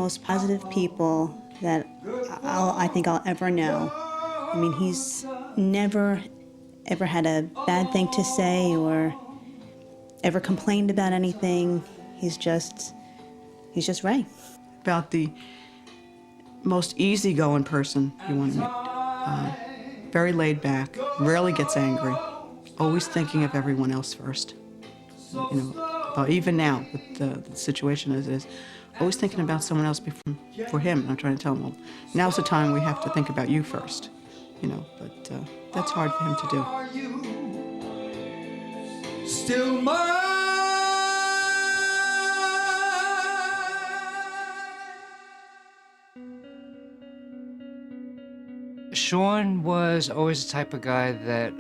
most positive people that I think I'll ever know. I mean, he's never, ever had a bad thing to say or ever complained about anything. He's just Ray. About the most easygoing person you want to meet. Very laid back, rarely gets angry, always thinking of everyone else first. You know, but even now, with the situation as it is, always thinking about someone else before him. And I'm trying to tell him, well, now's the time we have to think about you first. You know, but that's hard for him to do. Still mine. Shawn was always the type of guy that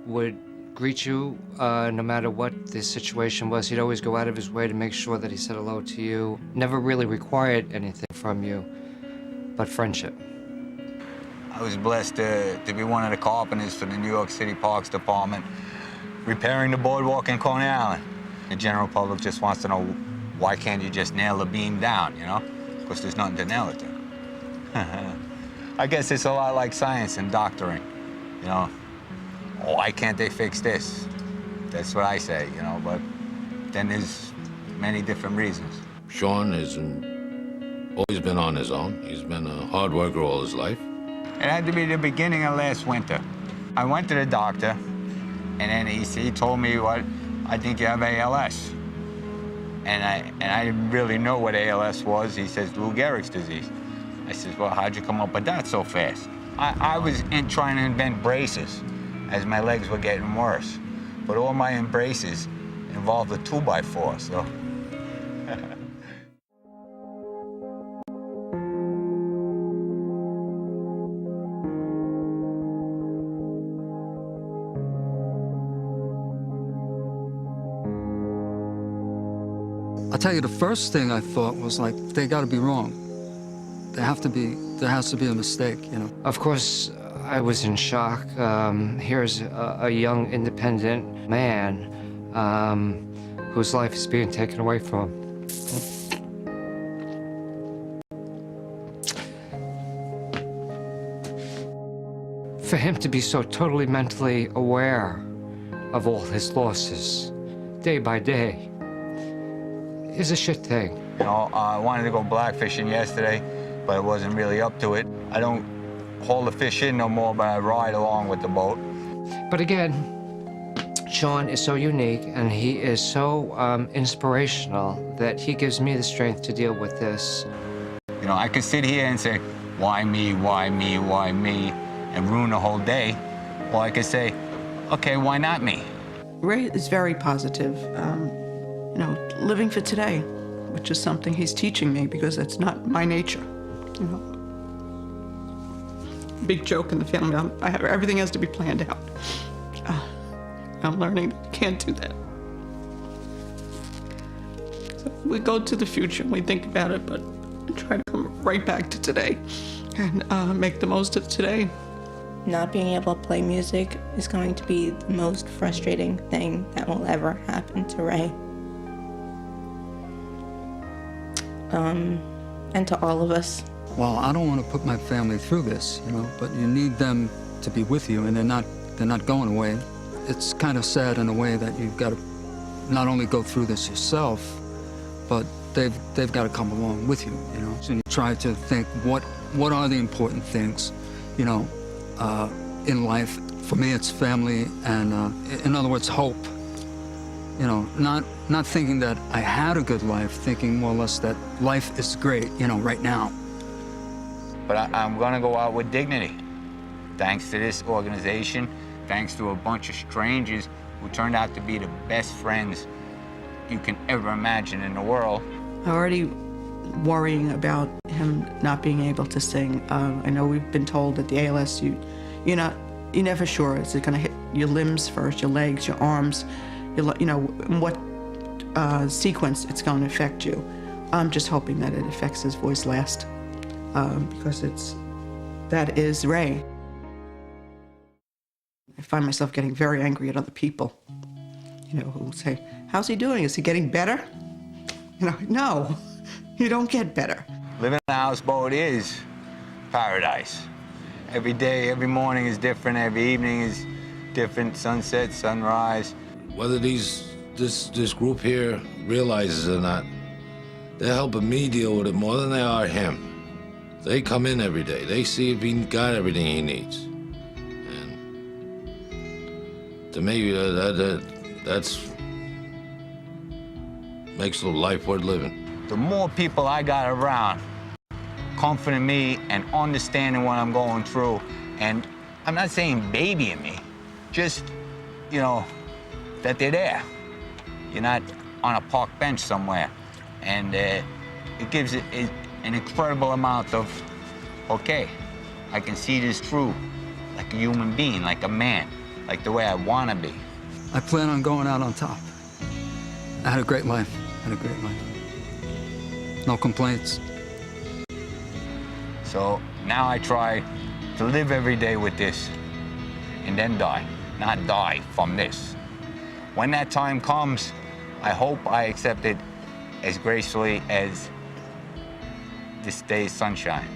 would greet you no matter what the situation was. He'd always go out of his way to make sure that he said hello to you. Never really required anything from you but friendship. I was blessed to be one of the carpenters for the New York City Parks Department, repairing the boardwalk in Coney Island. The general public just wants to know, why can't you just nail the beam down, you know? Because there's nothing to nail it to. I guess it's a lot like science and doctoring, you know? Why can't they fix this? That's what I say, you know, but then there's many different reasons. Shawn hasn't always been on his own. He's been a hard worker all his life. It had to be the beginning of last winter. I went to the doctor, and then he told me, what, I think you have ALS. And I didn't really know what ALS was. He says, Lou Gehrig's disease. I said, well, how'd you come up with that so fast? I was trying to invent braces as my legs were getting worse. But all my braces involved a 2x4, so. I'll tell you, the first thing I thought was like, they gotta be wrong. There has to be a mistake, you know. Of course, I was in shock. Here's a young, independent man whose life is being taken away from him. For him to be so totally mentally aware of all his losses, day by day, is a shit thing. You know, I wanted to go blackfishing yesterday, but I wasn't really up to it. I don't haul the fish in no more, but I ride along with the boat. But again, Shawn is so unique and he is so inspirational that he gives me the strength to deal with this. You know, I could sit here and say, why me, why me, why me, and ruin the whole day. Or I could say, okay, why not me? Ray is very positive. You know, living for today, which is something he's teaching me because that's not my nature. You know, big joke in the family. Everything has to be planned out. I'm learning that you can't do that. So we go to the future and we think about it, but try to come right back to today and make the most of today. Not being able to play music is going to be the most frustrating thing that will ever happen to Ray. And to all of us. Well, I don't want to put my family through this, you know, but you need them to be with you, and they're not going away. It's kind of sad in a way that you've got to not only go through this yourself, but they've got to come along with you, you know. So you try to think, what are the important things, you know, in life? For me, it's family and, in other words, hope. You know, not thinking that I had a good life, thinking more or less that life is great, you know, right now. But I'm gonna go out with dignity. Thanks to this organization, thanks to a bunch of strangers who turned out to be the best friends you can ever imagine in the world. I'm already worrying about him not being able to sing. I know we've been told that the ALS, you're never sure. Is it gonna hit your limbs first, your legs, your arms? You know, in what sequence it's going to affect you. I'm just hoping that it affects his voice last, because that is Ray. I find myself getting very angry at other people, you know, who say, how's he doing? Is he getting better? You know, no, you don't get better. living on a houseboat is paradise. Every day, every morning is different, every evening is different, sunset, sunrise. Whether this group here realizes it or not, they're helping me deal with it more than they are him. They come in every day. They see if he got everything he needs. And to me, that's makes the life worth living. The more people I got around comforting me and understanding what I'm going through, and I'm not saying babying me, just, you know, that they're there. You're not on a park bench somewhere. And it gives it an incredible amount of, okay, I can see this through like a human being, like a man, like the way I want to be. I plan on going out on top. I had a great life. No complaints. So now I try to live every day with this and then die, not die from this. When that time comes, I hope I accept it as gracefully as this day's sunshine.